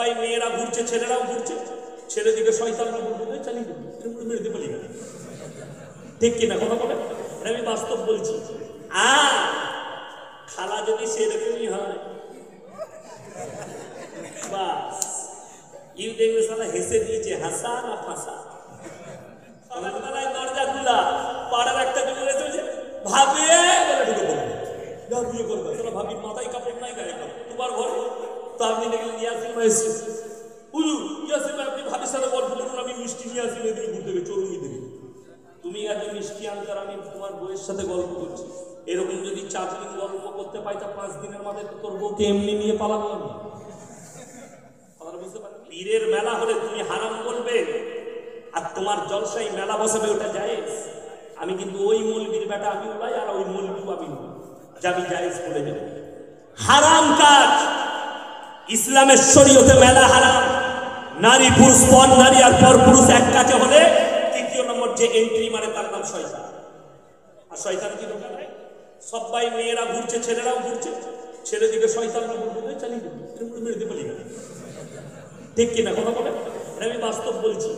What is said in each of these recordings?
সবাই মেয়েরা ঘুরছে, ছেলেরাও ঘুরছে, ছেলে দিকে শয়তানরা বলবে চালিয়ে দেবে, মেরে দেবে, ঠিক কিনা কথা বলে? আমি বাস্তব বলছি। খালা যদি সেরকমই হয়, বাস ইউ দেখবে সালা হেসে দিয়েছে, হাসা না ফাঁসা। সকালবেলায় দরজা খোলা, পাড়ার একটা যুবক চলছে, ভাবি বলে ঢুকে পড়বে, যা বিয়ে করবে, তোরা ভাবির মাথায় কাপড় নাই, গায়ে কাপড়, তোমার ঘরে তো আপনি দেখলেন ইয়াসিন ভাই এসেছে, ইয়াসিন ভাই আপনি ভাবির সাথে গল্প করুন, আমি মিষ্টি নিয়ে আসি এদিকে ঘুরতে দেবে, চরুনি দেবে। তুমি এত মিষ্টি আনকার, আমি তোমার বউয়ের সাথে গল্প করছি। এরকম যদি 4 দিন গল্প করতে পাই, তা 5 দিনের মাথায় তোর বউকে এমনি নিয়ে পালাবো আমি। বুঝতে পারি, পীরের মেলা হলে তুমি হারাম বলবে, আর তোমার জলসাই মেলা বসাবে, ওটা জায়েজ। আমি কিন্তু ওই মৌলবীর বেটা আমি উলাই, আর ওই মৌলবী আমি যাবি জায়েজ বলে দেব। হারাম কাজ, ইসলামের শরীয়তে মেলা হারাম। নারী পুরুষ, পর নারী আর পর পুরুষ এক কাছে হলে 3য় নম্বর যে এন্ট্রি মারে তার নাম শয়তান। আর শয়তান কি দোকান? সবাই মেয়েরা ঘুরছে, ছেলেরাও ঘুরছে, ছেলে দিকে শয়তানরা বলবে চালিয়ে দেবে, মেরে দেবে, ঠিক কিনা কথা বলে? আমি বাস্তব বলছি।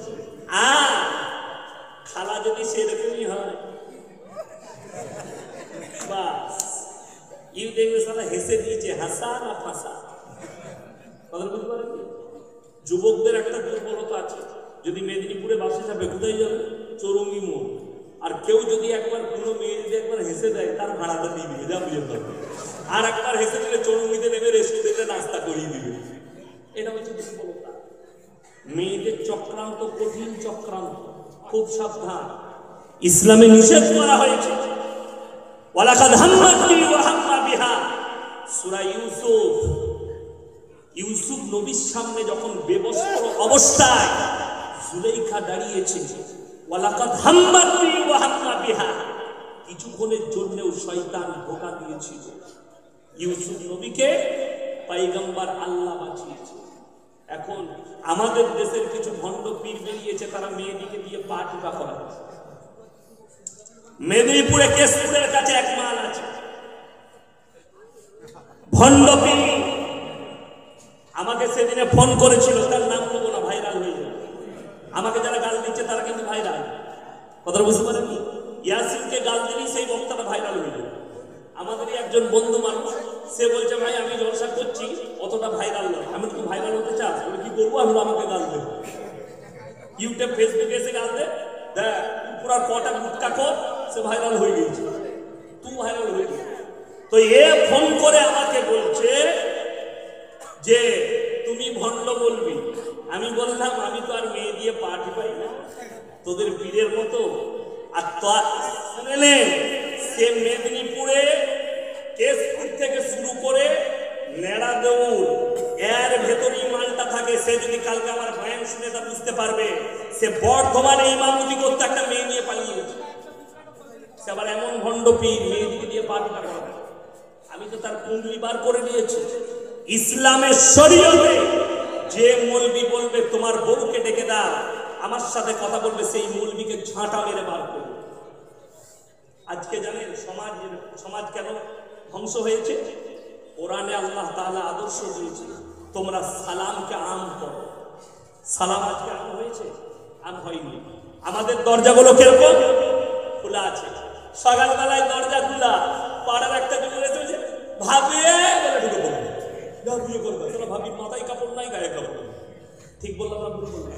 খালা যদি সেরকমই হয়, বাস ইউ দেখবে সালা হেসে দিয়েছে, হাসা না ফাঁসা। কথা বুঝতে পারেন? যুবকদের একটা দুর্বলতা আছে, যদি মেদিনীপুরে বাসে যাবে, কোথায় যাবে? চৌরঙ্গি মোড়। আর কেউ যদি একবার কোনো মেয়ে যদি একবার হেসে দেয়, তার ভাড়াটা দিয়ে দিবে, যা বুঝে পারবে। আর একবার হেসে দিলে চৌরঙ্গিতে নেবে, রেস্টুরেন্টে নাস্তা করিয়ে দিবে। এটা হচ্ছে দুর্বলতা। মেয়েদের চক্রান্ত, কঠিন চক্রান্ত, খুব সাবধান। ইসলামে নিষেধ করা হয়েছে, ওয়ালাকাদ হাম্মাত বিহি ওয়া হাম্মা বিহা। সূরা ইউসুফ নবীর সামনে যখন বেবস্ত্র অবস্থায় জুলাইখা দাঁড়িয়েছে, ওয়ালাকাদ হাম্মাত বিহি ওয়া হাম্মা বিহা, কিছুক্ষণের জন্যও শয়তান ধোঁকা দিয়েছিল। ইউসুফ নবীকে পয়গম্বর আল্লাহ বাঁচিয়েছে। এখন আমাদের দেশের কিছু ভণ্ড পীর বেরিয়েছে, তারা মেয়েদিকে দিয়ে পা টিপা করা। মেদিনীপুরে কেশপুরের কাছে এক মাল আছে, ভণ্ড পীর। আমাকে সেদিনে ফোন করেছিল, তার নাম নেবো না, ভাইরাল হয়ে যাবে। আমাকে যারা গাল দিচ্ছে তারা কিন্তু ভাইরাল। কথা বুঝতে পারেননি? ইয়াসিনকে গাল দিলেই সেই বক্তাটা ভাইরাল হয়ে যাবে। আমাদেরই একজন বন্ধু মানুষ, সে বলছে ভাই আমি জলসা করছি, অতটা ভাইরাল নয়। আমি তো ভাইরাল হতে চাস, আমি কি করবো? আমি আমাকে গাল দেবো, ইউটিউব ফেসবুকে এসে গাল দে, দেখ পুরা কটা গুটকা কর, সে ভাইরাল হয়ে গেছে, তুই ভাইরাল হয়ে গেছে। তো এ ফোন করে আমাকে বলছে যে তুমি ভণ্ড বলবি। আমি বললাম আমি তো আর মেয়ে দিয়ে পার্টি পাই না তোদের পীরের মতো। আর তো শুনেলেন, সে মেদিনীপুরে কেশপুর থেকে শুরু করে নেড়া দৌড়, এর ভেতরেই মালটা থাকে। সে যদি কালকে আমার বয়ান শুনে তা বুঝতে পারবে, সে বর্ধমানে ইমামতি করতে একটা মেয়ে নিয়ে পালিয়ে গেছে। সে আবার এমন ভণ্ড পীর, মেয়েদিকে দিয়ে পার্টিটা করে। আমি তো তার কুণ্ডলি বার করে নিয়েছি। ইসলামের শরীয়তে যে মৌলবি বলবে তোমার বউকে ডেকে দাও, আমার সাথে কথা বলবে, সেই মৌলবিকে ঝাঁটা মেরে বার করবে। আজকে জানেন সমাজ কেন ধ্বংস হয়েছে? কোরআনে আল্লাহ তাআলা আদর্শ দিয়েছে, তোমরা সালামকে আম করো। সালাম আজকে আম হয়েছে? আম হয়নি। আমাদের দরজাগুলো কিরকম খোলা আছে? সকালবেলায় দরজা খোলা, পাড়ার একটা যুবক চলছে, ভাবি বলে ঢুকে পড়বে, যা বিয়ে করবে, তোরা ভাবির মাথায় কাপড় নাই, গায়ে কাপড়। ঠিক বললাম না ভুল বললাম?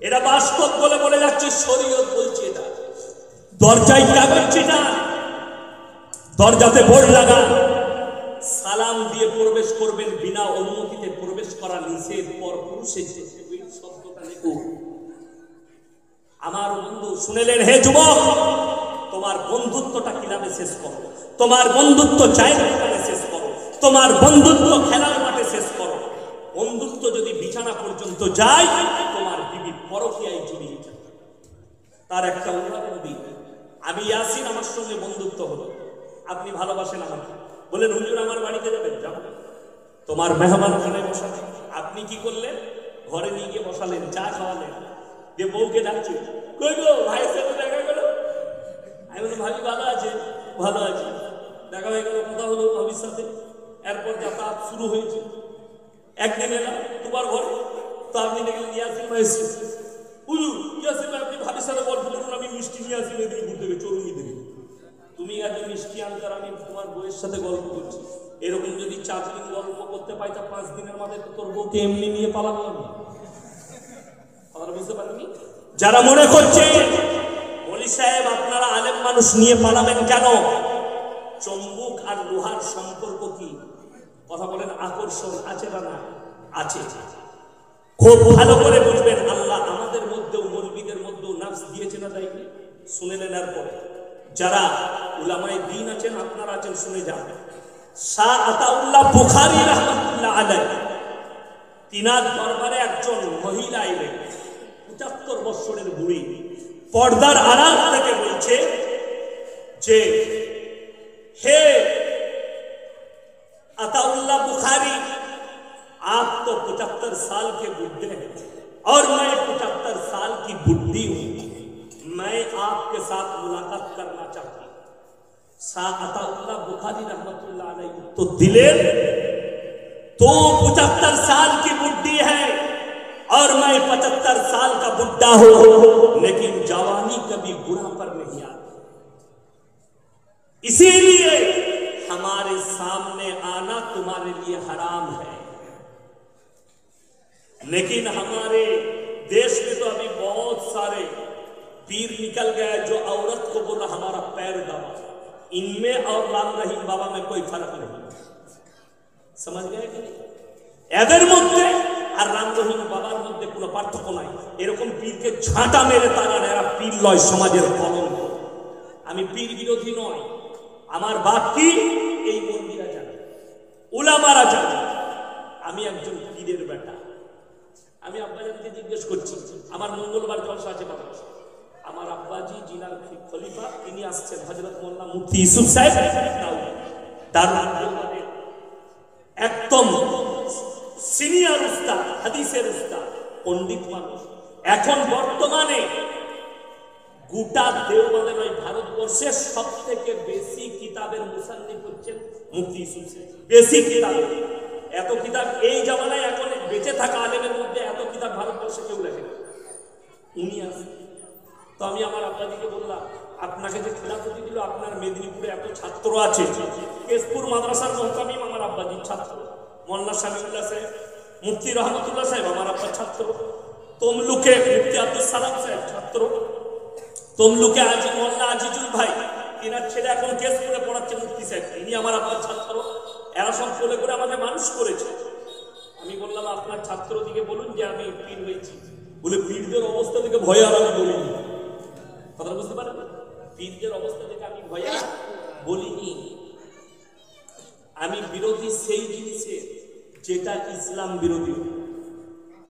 এটা বাস্তব বলে যাচ্ছে, শরীয়ত বলছে এটা। দরজায় কাগজ চিটা, দরজাতে বোর্ড লাগা, সালাম দিয়ে প্রবেশ করবেন, বিনা অনুমতিতে প্রবেশ করা নিষেধ। পর পুরুষের শব্দটা লেখো। আমার বন্ধু শুনেলেন, হে যুবক, তোমার বন্ধুত্বটা কিভাবে শেষ করো? তোমার বন্ধুত্ব চায়ের দোকানে শেষ করো, তোমার বন্ধুত্ব খেলার মাঠে শেষ করো। বন্ধুত্ব যদি বিছানা পর্যন্ত যায়, তোমার বিবি পরকীয়ায় জড়িয়ে যায়। তার একটা উদাহরণ দিই। আমি ইয়াসিন, আমার সঙ্গে বন্ধুত্ব হলো, আপনি ভালোবাসেন আমাকে, বলেন হুজুর আমার বাড়িতে যাবেন, যাবো। তোমার মেহমানখানায় বসালেন, আপনি কি করলেন? ঘরে নিয়ে গিয়ে বসালেন, চা খাওয়ালেন, দিয়ে বউকে ডাকছে, কই গো ভাইয়ের সাথে দেখা গেল? আমি বললাম ভাবি ভালো আছে? ভালো আছি। দেখা হয়ে গেল, কথা হলো ভাবির সাথে। এরপর যাতায়াত শুরু হয়েছে। একদিন এলাম তোমার ঘরে, তো আপনি দেখলেন ইয়াসিন ভাই এসেছে। হুজুর ইয়াসিন ভাই আপনি ভাবির সাথে গল্প করুন, আমি মিষ্টি নিয়ে আসি মেদিনীপুর থেকে, চরুনি থেকে। তুমি এত মিষ্টি আনতার, আমি তোমার বউয়ের সাথে গল্প করছি। এরকম যদি 4 দিন গল্প করতে পাই তা 5 দিনের মাথায় তো তোর বউকে এমনি নিয়ে পালাবো আমি। আপনারা বুঝতে পারেননি? যারা মনে করছে বলি সাহেব আপনারা আলেম মানুষ নিয়ে পালাবেন কেন, চম্বুক আর লোহার সম্পর্ক কি? কথা বলেন, আকর্ষণ আছে না? না আছে। খুব ভালো করে বুঝবেন, আল্লাহ আমাদের মধ্যেও মৌলবীদের মধ্যেও নাফস দিয়েছে না দেয়নি? শুনে নেন। পরে যারা উলামায়ে দ্বীন আছেন, আপনারা আছেন, শুনে যান। শাহ আতাউল্লাহ বুখারী রাহমাতুল্লাহ আলাইহি, তিনার দরবারে একজন মহিলা এলেন, 75 বছরের বুড়ি, পর্দার আড়াল থেকে বলছে যে हे अताउल्लाह बुखारी, आप तो 75 साल के बुढ़े हैं और मैं 75 साल की बुढ़ी हूं, मैं आपके साथ मुलाकात करना चाहती हूं। शाह अताउल्लाह बुखारी रहमतुल्लाह अलैहि तो दिले तो 75 साल की बुढ़ी है और मैं 75 साल का बुढ़ा हूं, लेकिन जवानी कभी बुढ़ा पर नहीं आती, इसीलिए हमारे सामने आना तुम्हारे लिए हराम है। लेकिन हमारे देश में तो अभी बहुत सारे पीर निकल गए जो औरत को बोला हमारा पैर दबा। इनमें और राम रहीम बाबा में कोई फर्क नहीं। समझ गए कि नहीं? এদের মধ্যে আর রাম রহিম বাবার মধ্যে কোনো পার্থক্য নাই। এরকম পীরকে ঝাঁটা মেরে তারা এরা পীর লয়, সমাজের কলঙ্ক। আমি পীর বিরোধী নয়, আমার বাপ কি এই মন্দিরা জানে, উলামারা জানে, আমি একজন পীরের বেটা। আমি আব্বাজানকে জিজ্ঞেস করছি, আমার মঙ্গলবার জলসা আছে বাবা, আমার আব্বাজি জিনার খলিফা তিনি আসছেন, হযরত মোল্লা মুফতি ইউসুফ সাহেব দারুল একদম সিনিয়র উস্তাদ, হাদিসের উস্তাদ, পণ্ডিত মানুষ। এখন বর্তমানে গোটা দেওবন্দের ওই ভারতবর্ষের সব থেকে বেশি কিতাবের মুসান্নিফ হচ্ছেন মুফতি ইউসুফ সাহেব। বেশি কিতাব, এত কিতাব এই জামানায় এখন বেঁচে থাকা আলেমের মধ্যে এত কিতাব ভারতবর্ষে কেউ লেখে না, উনি আছেন। তো আমি আমার আব্বাজিকে বললাম, আপনাকে যে খিলাফতি দিল, আপনার মেদিনীপুরে এত ছাত্র আছে, কেশপুর মাদ্রাসার মোহতামিম আমার আব্বাজির ছাত্র, মোল্লা শামিউল্লাহ সাহেব, মুফতি রহমতুল্লাহ সাহেব আমার আব্বার ছাত্র, তমলুকে মুফতি আব্দুল সালাম সাহেব ছাত্র, তমলুকে আজি মোল্লা আজিজুল ভাই, তিনার ছেলে এখন কেশপুরে পড়াচ্ছে মুফতি সাহেব, ইনি আমার আব্বার ছাত্র। এরা সব কোলে করে আমাকে মানুষ করেছে। আমি বললাম আপনার ছাত্রদিকে বলুন যে আমি পীর হয়েছি। বলে পীরদের অবস্থা থেকে ভয়ে আর আমি বলিনি। কথা বুঝতে পারেন? পীরদের অবস্থা থেকে আমি ভয়ে বলিনি। আমি বিরোধী সেই জিনিসে যেটা ইসলাম বিরোধী।